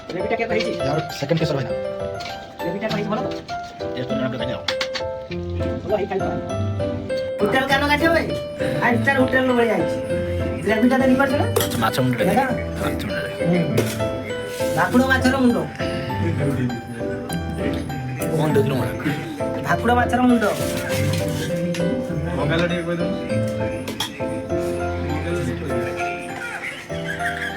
গ্রেভিটা কে পাইছি यार सेकंड केसर भाई ना গ্রেভিটা পাইছি ভালো তো टेस्ट तो आपने खाई ভালো এই খাইবা হোটেল কেন গেছে ভাই ফাইভ স্টার হোটেল লো যাইছি গ্রেভিটা দেরি করছ না माछ मुंडे দেখা माछ मुंडे ভাকুড় মাছের মুন্ড कोन देखलो ভাকুড় মাছের মুন্ড বঙ্গালা দিয়ে কই দাও